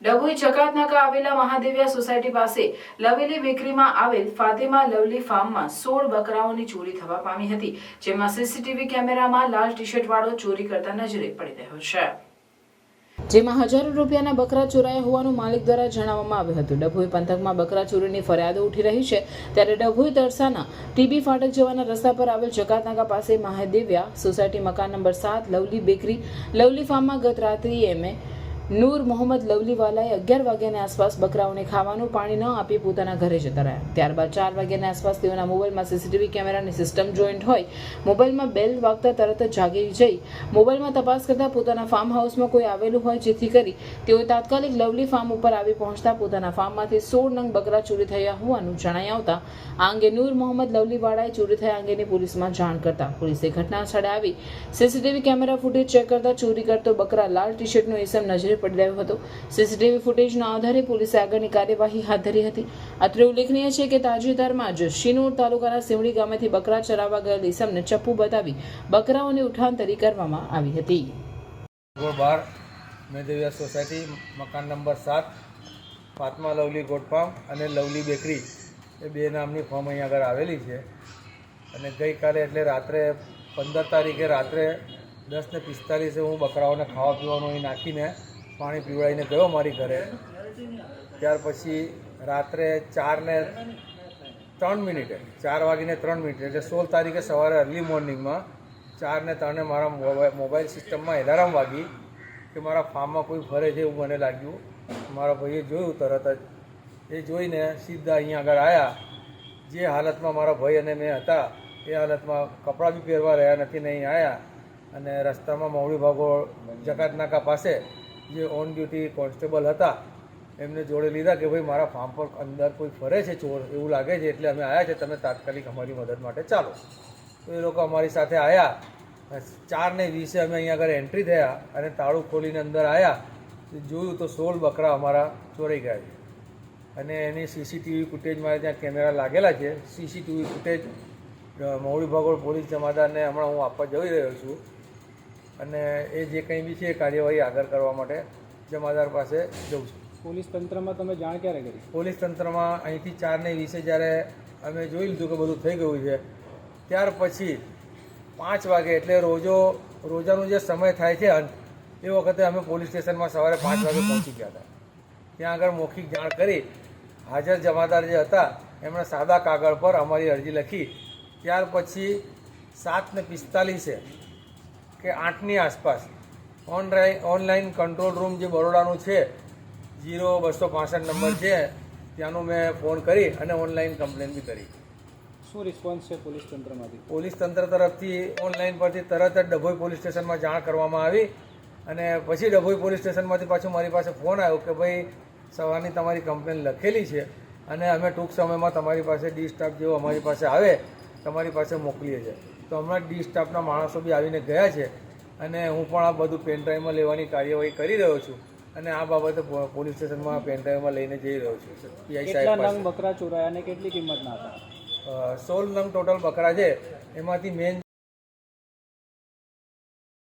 ડભોઈ ચકાતનાકા આવેલા મહાદેવિયા સોસાયટી પાસે લવેલી બેકરીમાં આવેલ ફાતિમા લવલી ફાર્મમાં 16 બકરાઓની ચોરી થવા પામી હતી, જેમાં સીસીટીવી કેમેરામાં લાલ ટી શર્ટ વાળો ચોરી કરતા નજરે પડી રહ્યો છે, જેમાં હજારો રૂપિયાના બકરા ચોરાયા હોવાનું માલિક દ્વારા જણાવવામાં આવ્યું હતું। ડભોઈ પંથકમાં બકરા ચોરીની ફરિયાદો ઉઠી રહી છે, ત્યારે ડભોઈ તરસાના ટીબી ફાટક જવાના રસ્તા પર આવેલ ચકાતનાકા પાસે મહાદેવિયા સોસાયટી મકાન નંબર 7 લવલી બેકરી લવલી ફાર્મમાં ગત રાત્રિએ નૂર મોહમ્મદ લવલીવાલાએ 11 વાગ્યાની આસપાસ બકરાઓને ખાવાનું પાણી ન આપી પોતાના ઘરે જતા રહ્યા। ત્યારબાદ 4 વાગ્યાની આસપાસ તેઓના મોબાઈલમાં સીસીટીવી કેમેરાની સિસ્ટમ જોઈન્ટ હોય મોબાઈલમાં બેલ વાગતા તરત જ જાગી જઈ મોબાઈલમાં તપાસ કરતા પોતાના ફાર્મ હાઉસમાં કોઈ આવેલું હોય, જેથી કરી તેઓએ તાત્કાલિક લવલી ફાર્મ ઉપર આવી પહોંચતા પોતાના ફાર્મમાંથી 16 નંગ બકરા ચોરી થયા હોવાનું જણાઈ આવતા આ અંગે નૂર મોહમ્મદ લવલીવાળાએ ચોરી થયા અંગેની પોલીસમાં જાણ કરતા પોલીસે ઘટના સ્થળે આવી સીસીટીવી કેમેરા ફૂટેજ ચેક કરતા ચોરી કરતો બકરા લાલ ટી શર્ટનો ઇસમ નજરે પડી રહ્યો હતો। સીસીટીવી ફૂટેજના આધારે પોલીસે આગળની કાર્યવાહી હાથ ધરી હતી। અત્રે ઉલ્લેખનીય છે કે તાજેતરમાં જ શિનોર તાલુકાના સિમડી ગામેથી બકરા ચરાવવા ગયેલ ઇસમને ચપ્પુ બતાવી બકરાઓની ઉઠાંતરી કરવામાં આવી હતી। મહાદેવિયા સોસાયટી મકાન number 7 Fatima lovely goat farm અને લવલી બેકરી એ બે નામની ફાર્મ અહીંયા આગળ આવેલી છે અને ગઈકાલે એટલે રાત્રે 15 તારીખે રાત્રે 10:45 હું બકરાઓને ખાવા પીવાનું અહીં નાખીને પાણી પીવડાવીને ગયો મારી ઘરે। ત્યાર પછી રાત્રે 4:03 4 વાગીને 3 મિનિટે એટલે 16 તારીખે સવારે અર્લી મોર્નિંગમાં 4:03 મારા મોબાઈલ સિસ્ટમમાં એલાર્મ વાગી કે મારા ફાર્મમાં કોઈ ફરે છે એવું મને લાગ્યું। મારા ભાઈએ જોયું તરત જ, એ જોઈને સીધા અહીંયા આગળ આવ્યા। જે હાલતમાં મારા ભાઈ અને મેં હતા એ હાલતમાં કપડાં બી પહેરવા રહ્યા નથી ને અહીં આવ્યા અને રસ્તામાં મવડી ભાગો જકાતનાકા પાસે જે ઓન ડ્યુટી કોન્સ્ટેબલ હતા એમને જોડે લીધા કે ભાઈ મારા ફાર્મ પર અંદર કોઈ ફરે છે ચોર એવું લાગે છે, એટલે અમે આવ્યા છે, તમે તાત્કાલિક અમારી મદદ માટે ચાલો। તો એ લોકો અમારી સાથે આવ્યા। 4:20 અમે અહીંયા આગળ એન્ટ્રી થયા અને તાળું ખોલીને અંદર આવ્યા, જોયું તો 16 બકરા અમારા ચોરાઈ ગયા છે અને એની સીસીટીવી ફૂટેજ મારે ત્યાં કેમેરા લાગેલા છે। સીસીટીવી ફૂટેજ મવડી ભાગોળ પોલીસ જમાદારને હમણાં હું આપવા જઈ રહ્યો છું અને એ જે કંઈ બી છે કાર્યવાહી આગળ કરવા માટે જમાદાર પાસે જઉં છું। પોલીસ તંત્રમાં તમે જાણ ક્યારે કરી? પોલીસ તંત્રમાં અહીંથી 4:20 જ્યારે અમે જોઈ લીધું કે બધું થઈ ગયું છે, ત્યાર પછી 5 વાગે એટલે રોજાનો જે સમય થાય છે અંત, એ વખતે અમે પોલીસ સ્ટેશનમાં સવારે 5 વાગે પહોંચી ગયા હતા। ત્યાં આગળ મૌખિક જાણ કરી હાજર જમાદાર જે હતા એમણે સાદા કાગળ પર અમારી અરજી લખી। ત્યાર પછી 7:45 કે 8ની આસપાસ ઓનલાઈન કંટ્રોલ રૂમ જે બરોડાનું છે 0265 નંબર છે ત્યાંનું મેં ફોન કરી અને ઓનલાઈન કમ્પ્લેન બી કરી। શું રિસ્પોન્સ છે પોલીસ તંત્રમાંથી? પોલીસ તંત્ર તરફથી ઓનલાઈન પરથી તરત જ ડભોઈ પોલીસ સ્ટેશનમાં જાણ કરવામાં આવી અને પછી ડભોઈ પોલીસ સ્ટેશનમાંથી પાછું મારી પાસે ફોન આવ્યો કે ભાઈ સવારની તમારી કમ્પ્લેન લખેલી છે અને અમે ટૂંક સમયમાં તમારી પાસે ડી સ્ટાફ જેવો અમારી પાસે આવે તમારી પાસે મોકલીએ છીએ। તો હમણાં ડી સ્ટાફના માણસો બી આવીને ગયા છે અને હું પણ આ બધું પેનડ્રાઈવમાં લેવાની કાર્યવાહી કરી રહ્યો છું અને આ બાબતે પોલીસ સ્ટેશનમાં પેનડ્રાઈવમાં લઈને જઈ રહ્યો છું। પીઆઈ સાહેબ કેટલા નંગ બકરા ચોરાયા અને કેટલી કિંમતના હતા? 16 નંગ ટોટલ બકરા છે, એમાંથી મેન